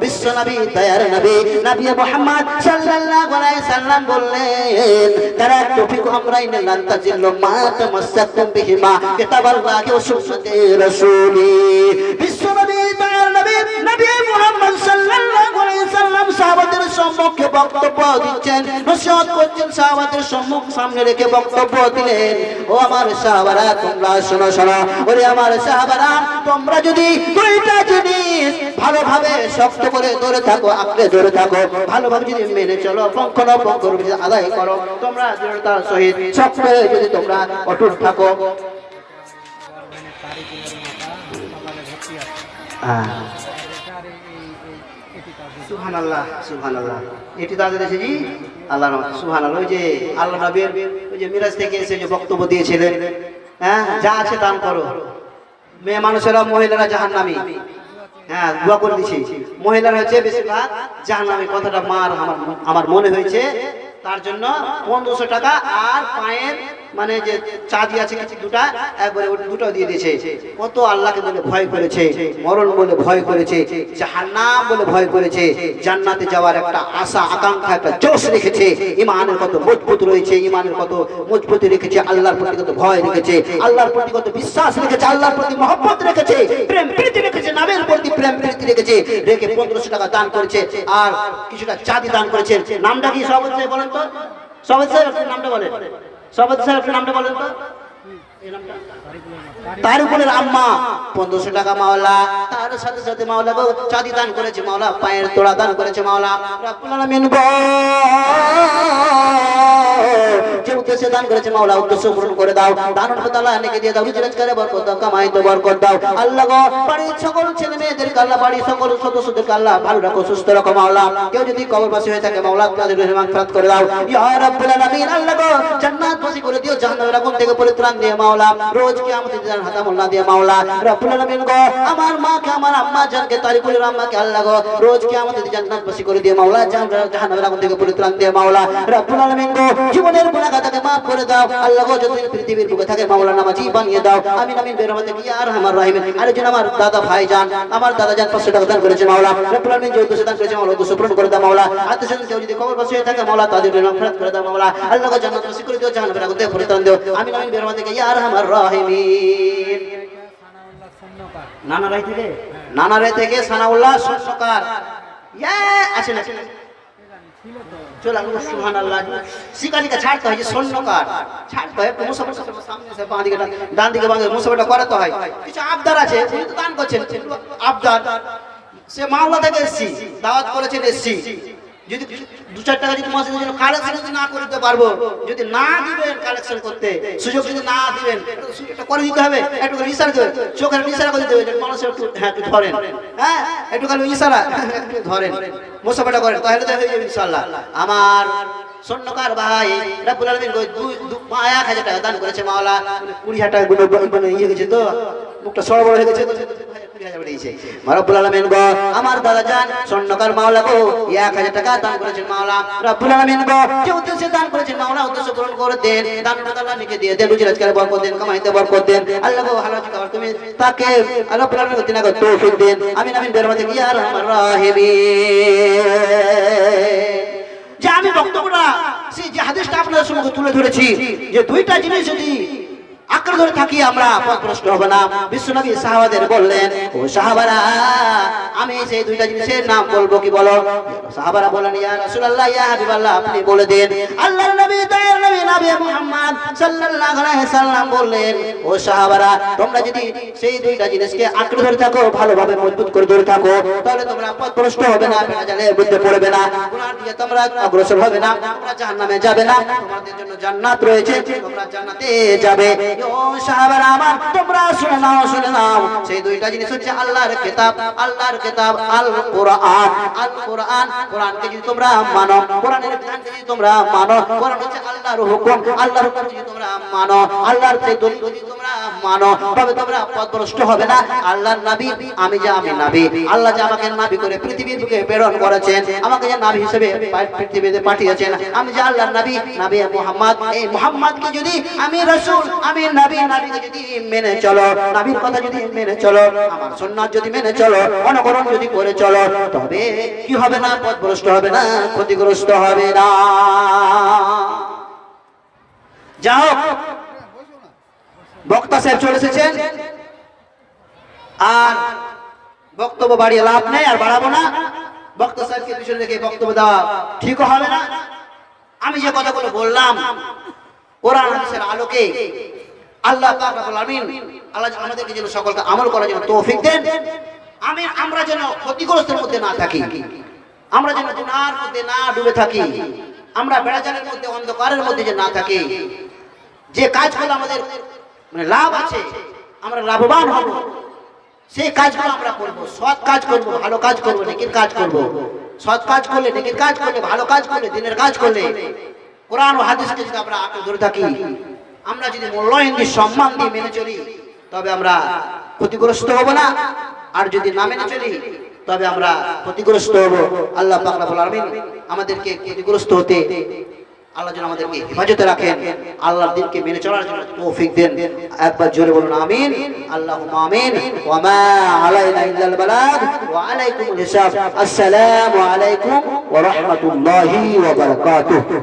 বিশ্ব নবী দয়ার নবী নবী মুহাম্মদ সাল্লাল্লাহু আলাইহি সাল্লাম বললেন তারা তৌফিক আমরাইন লান তাজিল্লু মা তামাসসাকুম বিহিমা কিতাবাল্লাহি ওয়া সুন্নতি রাসূলি। বিশ্ব নবী দয়ার নবী নবী মুহাম্মদ সাল্লাল্লাহু আলাইহি সাল্লাম সাহাবাদের সম্মুখে বক্তব্য দিচ্ছেন, নসিহত করছেন, সাহাবাদের সামনে রেখে বক্তব্য দিলেন। ও আমার সাহাবারা তোমরা শোনো শোনো, ওরে আমার সাহাবারা তোমরা যদি দুইটা জিনিস ভালোভাবে শক্ত করে ধরে থাকো, আঁকড়ে ধরে থাকো, ভালোভাবে যদি মেনে চলো, পঙ্খ রূপে আদায় করো, তোমরা দৃঢ়তার সহিত শক্ত হয়ে যদি তোমরা অটুট থাকো। সুবহানাল্লাহ সুবহানাল্লাহ, এটি তাদের দেশে জি আল্লাহর রহমত সুবহানাল্লাহ। ওই যে আল্লাহ নবীর ওই যে মিরাজ থেকে এসে যে বক্তব্য দিয়েছিলেন, হ্যাঁ যা আছে দান করো, মেয়ে মানুষেরা মহিলারা জাহান্নামী, হ্যাঁ দোয়া করে দিছি, মহিলারা হচ্ছে বেশিরভাগ জাহান্নামী। কথাটা আমার মনে হয়েছে, তার জন্য 1500 টাকা আর পায়ের মানে যে চাঁদি আছে কিছু দুটা একবারে দুটো দিয়ে দিয়েছে। কত আল্লাহকে বলে ভয় করেছে, মরণ বলে ভয় করেছে, জাহান্নাম বলে ভয় করেছে, জান্নাতে যাওয়ার একটা আশা আকাঙ্ক্ষা একটা জোশ রেখেছে, ইমানের কত মজবুত রয়েছে, ইমানের কত মজবুতি রেখেছে, আল্লাহর প্রতি কত ভয় রেখেছে, আল্লাহর প্রতি কত বিশ্বাস রেখেছে, আল্লাহর প্রতি মহব্বত রেখেছে, প্রেম প্রীতি রেখেছে, নামের প্রতি প্রেম প্রীতি রেখেছে, রেখে 1500 টাকা দান করেছে আর কিছুটা চাঁদি দান করেছে। নামটা কি সব হচ্ছে বলেন তো? সব হচ্ছে নামটা বলেন, সবাই স্যার নামটা বলেন তো? তারিকুলের আম্মা 1500 টাকা মাওলা, তার সাথে সাথে মাওলা গো চাঁদি দান করেছে, মাওলা পায়ের তোড়া দান করেছে, মাওলা রব্বুল আলামিন গো যে উদ্দেশ্যে দান করেছে মাওলা উদ্দেশ্য পূরণ করে দাও, দান তাআলা নেকে দিয়ে দাও, রিজক করে বরকত দাও, কামাইতে বরকত দাও। আল্লাহ গো বাড়ির সকল ছেলে মেয়েদেরকে আল্লাহ, বাড়ির সকল সদস্যদেরকে আল্লাহ ভালো রাখো, সুস্থ রাখো মাওলা। কেউ যদি কবরবাসী হয়ে থাকে মাওলা তাদের রুহে মাগফিরাত করে দাও ইয়া রাব্বুল আলামিন। আল্লাহ গো জান্নাতবাসী করে দিও, জাহান্নামের আগুন থেকে পরিত্রাণ দিয়ে মাওলা, রোজ কিয়ামতের দিন হাতামুল্লাহ দিয়ে মাওলা রাব্বুল আলামিন গো আমার মাকে আমার আম্মা জানকে তারিকুলের আম্মাকে আল্লাহ গো রোজ কিয়ামতের দিন জান্নাতবাসী করে দিয়ে মাওলা, জাহান্নামের আগুন থেকে পরিত্রাণ দিয়ে মাওলা রাব্বুল আলামিন গো জীবনের গুনাহগাতাকে maaf করে দাও আল্লাহ গো, যতদিন পৃথিবীর বুকে থাকে মাওলা নামাজি বানিয়ে দাও, আমিন আমিন বিরহমাতিকা ইয়া আরহামার রাহিমিন। আরেকজন আমার দাদা ভাইজান, আমার দাদা জান 500 টাকা দান করেছে মাওলা রাব্বুল আলামিন, যে উদ্দেশ্যে দান করেছে মাওলা উদ্দেশ্য পূরণ করে দাও মাওলা। আত্মীয়স্বজন কেউ যদি কবরবাসী হয়ে থাকে মাওলা তাদের মাগফিরাত করে দাও মাওলা, আল্লাহ গো জান্নাতবাসী করে দিও, জাহান্নামের আগুন থেকে পরিত্রাণ দিও, আমিন আমিন বিরহমাতিকা ইয়া আরহামার রাহিমিন। নানারাই থেকে সানাউল্লাহ স্বর্ণকার ইয়া আছে না চলে আসলো সুবহানাল্লাহ। শিকারিকা ছাড়তে হয় যে স্বর্ণকার ছাড়তে হয়, মুসাফাটা সামনে সে বাঁ দিকে ডান দিকে বাঁ দিকে মুসাফাটা করাতে হয়। কিছু আবদার আছে উনি তো দান করছেন, আবদার সে মাওলা থেকে এসেছি, দাওয়াত করেছেন এসেছি, যদি 2-4 টাকা যদি মাসে জন্য কালেকশন না করতে পারবো, যদি না দিবেন কালেকশন করতে সুযোগ যদি না দিবেন সুযোগটা করে দিতে হবে, একটু করে ইশারা করে চোখের ইশারা করে দিতে হবে, মানুষের একটু হ্যাঁ একটু ধরেন, হ্যাঁ একটু খালি ইশারা একটু ধরেন, মুসাফাটা করেন, তাহলে তো হয়ে যাবে ইনশাআল্লাহ। আমার স্বর্ণকার ভাই রাব্বুল আলামিন 1000 টাকা দান করেছে মাওলা, 20,000 টাকা গুলো ইয়ে গেছে তো মুখটা সরো বড় হয়ে গেছে, রাব্বুল আলামিন গো আমার দাদা জান স্বর্ণকার মাওলা গো 1000 টাকা দান করেছেন মাওলা রাব্বুল আলামিন গো, যে উদ্দেশ্যে দান করেছেন মাওলা উদ্দেশ্য পূরণ করে দেন, দান আল্লাহ নিকে দিয়ে দেন, রুজি রোজগারে বরকত দেন, কামাইতে বরকত দেন, আল্লাহ গো হালাল খাবার তুমি তাকে রাব্বুল আলামিন দিনা গো তৌফিক দেন, আমিন আমিন বিরহমাতিকা ইয়া আরহামার রাহিমিন। যে আমি বক্তব্যটা সেই যে হাদিসটা আপনাদের সম্মুখে তুলে ধরেছি, যে দুইটা জিনিস যদি আঁকড়ে ধরে থাকি আমরা পথভ্রষ্ট হবে না। বিশ্বনবী সাহাবাদের বললেন ও সাহাবারা আমি সেই দুইটা জিনিসের নাম বলবো কি বলো? সাহাবারা বলেন ইয়া রাসূলুল্লাহ ইয়া হাবিবাল্লাহ আপনি বলে দেন। আল্লাহর নবী দয়ার নবী নবী মুহাম্মদ সাল্লাল্লাহু আলাইহি সাল্লাম বললেন ও সাহাবারা তোমরা যদি সেই দুইটা জিনিসকে আঁকড়ে ধরে থাকো, ভালোভাবে মজবুত করে ধরে থাকো, তাহলে তোমরা পথভ্রষ্ট হবে না, বেনাজালের মধ্যে পড়বে না, গুনার দিকে তোমরা অগ্রসর হবে না, তোমরা জাহান্নামে যাবে না, তোমাদের জন্য জান্নাত রয়েছে, তোমরা জান্নাতে যাবে। ও সাহাবারা আমার তোমরা শুনে নাও শুনে নাও, সেই দুইটা জিনিস হচ্ছে আল্লাহর কিতাব, আল্লাহর কিতাব আল কোরআন, আল কোরআন, কোরআনকে যদি তোমরা মানো, কোরআনের বিধানকে যদি তোমরা মানো, কোরআন হচ্ছে আল্লাহর হুকুম, আল্লাহর হুকুম যদি তোমরা মানো, আল্লাহর সেই দলিল যদি তোমরা মানো, তবে তোমরা পথভ্রষ্ট হবে না। আল্লাহর নবী আমি নবী, আল্লাহ যে আমাকে নবী করে পৃথিবীর বুকে প্রেরণ করেছেন, আমাকে যে নবী হিসেবে পৃথিবীতে পাঠিয়েছেন, আমি যে আল্লাহর নবী নবী মুহাম্মদ, এই মুহাম্মদকে যদি আমি রাসূল আমি নাবিকে যদি মেনে চলো, নবীর কথা যদি মেনে চলো, আমার সুন্নাত যদি মেনে চলো, অনুকরণ যদি করে চলো, তবে কি হবে না? পথভ্রষ্ট হবে না, ক্ষতিগ্রস্ত হবে না। যাও, বক্তা সাহেব চলে এসেছেন, আর বক্তব্য বাড়িয়ে লাভ নেই, আর বাড়াবো না। বক্তা সাহেবকে পিছনে রেখে বক্তব্য দেওয়া ঠিক হবে না। আমি যে কথাগুলো বললাম কোরআন হাদিসের আলোকে, আল্লাহ পাক রব্বুল আমিন আল্লাহ আমাদেরকে যেন সকলকে আমল করার জন্য তৌফিক দেন। আমরা যেন ক্ষতিগ্রস্তের মধ্যে না থাকি, আমরা যেন গুনাহের মধ্যে না ডুবে থাকি, আমরা বেড়াজালের মধ্যে, অন্ধকারের মধ্যে যে না থাকি। যে কাজগুলো আমাদের মানে লাভ আছে, আমরা লাভবান হব, সেই কাজগুলো আমরা করবো। সৎ কাজ করবো, ভালো কাজ করবো, নেকির কাজ করবো। সৎ কাজ করলে, নেকির কাজ করলে, ভালো কাজ করলে, দিনের কাজ করলে, কোরআন ও হাদিসকে যদি আমরা আঁকড়ে ধরে থাকি, আমরা যদি মূল্যায়ন দিয়ে, সম্মান দিয়ে মেনে চলি, তবে আমরা ক্ষতিগ্রস্ত হব না। আর যদি না মেনে চলি, তবে আমরা ক্ষতিগ্রস্ত হব। আল্লাহ পাক রব্বুল আমিন আমাদেরকে ক্ষতিগ্রস্ত হতে, আল্লাহ যেন আমাদেরকে হেফাজতে রাখেন, আল্লাহর দ্বীনকে মেনে চলার জন্য তৌফিক দেন। একবার জোরে বলুন আমিন। আল্লাহুম্মা আমিন। ওয়া মা আলাইনা ইল্লাল বালাগ ওয়া আলাইকুমুল হিসাব। আসসালামু আলাইকুম ওয়া রাহমাতুল্লাহি ওয়া বারাকাতুহু।